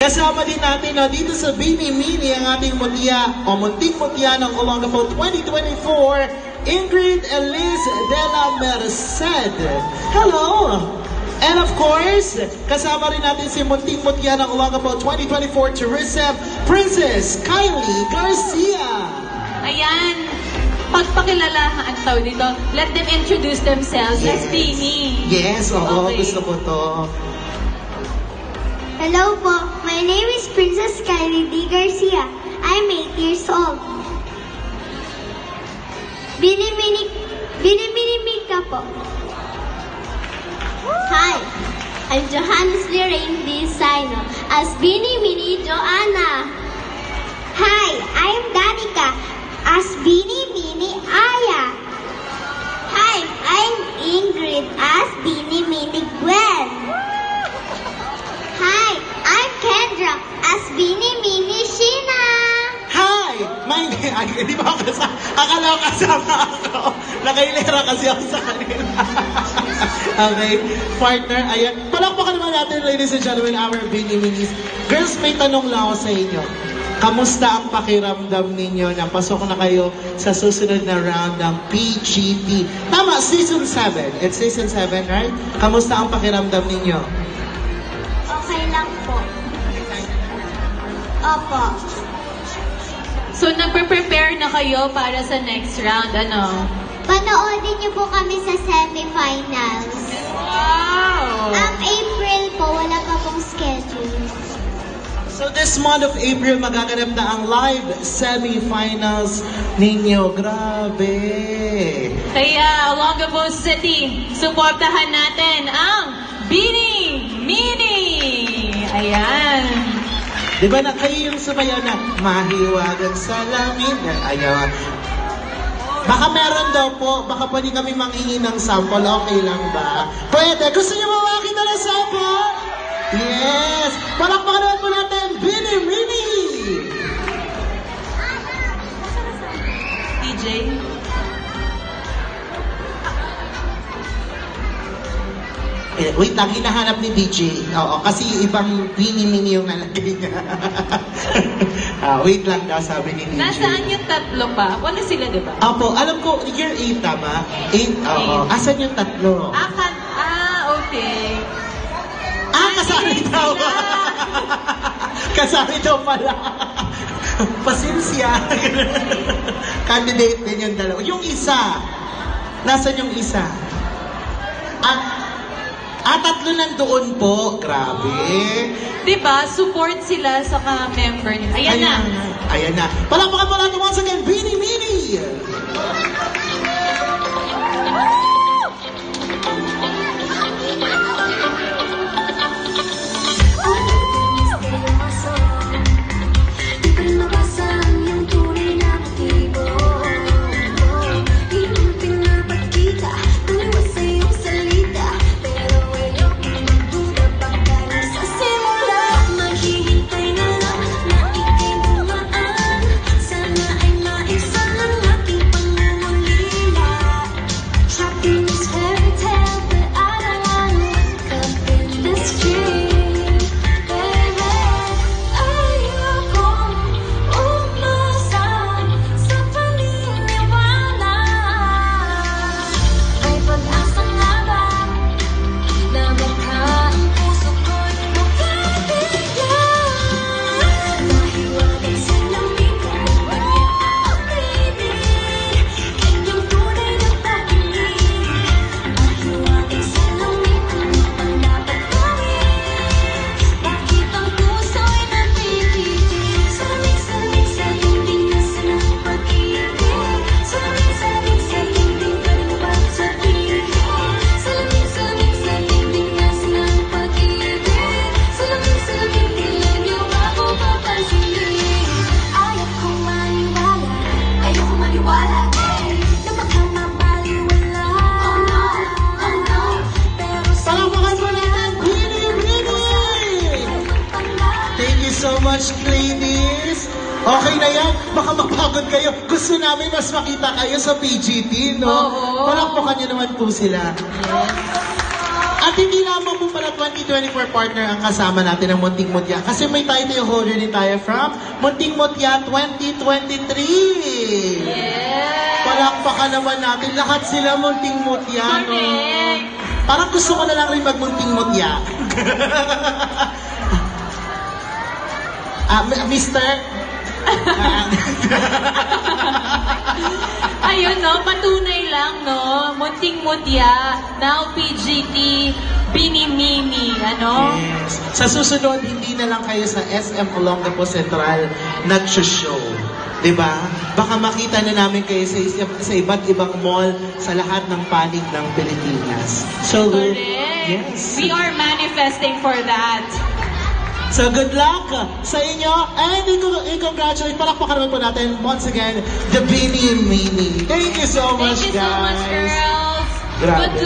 Kasama din natin dito sa Bini Mini ang ating mutya o munting mutya ng Olongapo 2024, Ingrid Elise de la Merced. Hello! And of course, kasama rin natin si munting mutya ng Olongapo 2024 Tourism, Princess Kylie Garcia. Ayan, pagpakilala ang tao dito, let them introduce themselves as Bini. Yes, oo, Okay. gusto ko to. Hello po, my name is Princess Kylie D. Garcia. I'm 8 years old. Binimini po. Hi, I'm Johannes Lorraine D. Sino as Binimini Joanna. Hi, I'm Danica as Binimini Aya. Hi, I'm Ingrid as Binimini Gwen. Hi, I'm Kendra as Binimini Sheena. Hi! My name... Ay, hindi ba ako kasama? Akala ko kasama ako. Nakailera kasi ako sa kanila. Okay, partner, ayan. Palakpakan naman natin, ladies and gentlemen, our Bini Minis. Girls, may tanong lang ako sa inyo. Kamusta ang pakiramdam ninyo na pasok na kayo sa susunod na round ng PGT? Tama, Season 7. It's Season 7, right? Kamusta ang pakiramdam ninyo? Okay lang po. Opo. So, nagpe-prepare na kayo para sa next round, ano? Panoodin niyo po kami sa semifinals. Wow! April po, wala pa pong schedule. So this month of April, magaganap na ang live semi-finals ninyo. Grabe! Kaya, Olongapo City, suportahan natin ang Bini Mini! Ayan. Di ba na kayo yung sumayaw na mahiwagang salamin? Ayun. Baka meron daw po, baka pwede kami manghingi ng sample, okay lang ba? Pwede! Gusto niyo mawakita ng sample? Yes! Palakpakan naman po natin, Bini Mini! DJ? Wait lang, hinahanap ni DJ. Oo, kasi ibang Bini Mini yung nalagay niya. Wait lang daw, sabi ni DJ. Nasaan yung tatlo pa? Wala sila, di ba? Apo, alam ko, year 8 tama? 8, oo. Asan yung tatlo? Okay. Kasali daw. Kasali daw pala. Pasensya. Candidate din yung dalawa. Yung isa. Nasaan yung isa? Tatlo nandoon po. Grabe. Di ba? Support sila sa member nila. Ayan na. Ayan na. Palakpakan po natin once again, Bini Mini! So much, ladies. Okay na yan. Baka mapagod kayo. Gusto namin mas makita kayo sa PGT, no? Oo. Palakpakan niyo naman po sila. At At hindi lamang po pala 2024 partner ang kasama natin ng Munting Mutya. Kasi may title holder din tayo from Munting Mutya 2023. Yes! Palakpakan naman natin. Lahat sila Munting Mutya. No? Correct! Parang gusto ko na lang rin magmunting mutya. Mister? Ayun, no? Patunay lang, no? Munting Mutya, now PGT, Binimini, ano? Yes. Sa susunod, hindi na lang kayo sa SM Olongapo Central nag-show. Diba? Baka makita na namin kayo sa iba't ibang mall sa lahat ng panig ng Pilipinas. So, Correct. yes. We are manifesting for that. So, good luck sa inyo. And i-congratulate, palakpakan naman po natin once again, the Bini Mini. Thank you so much, Thank you so much, guys. girls. Grabe. Good luck.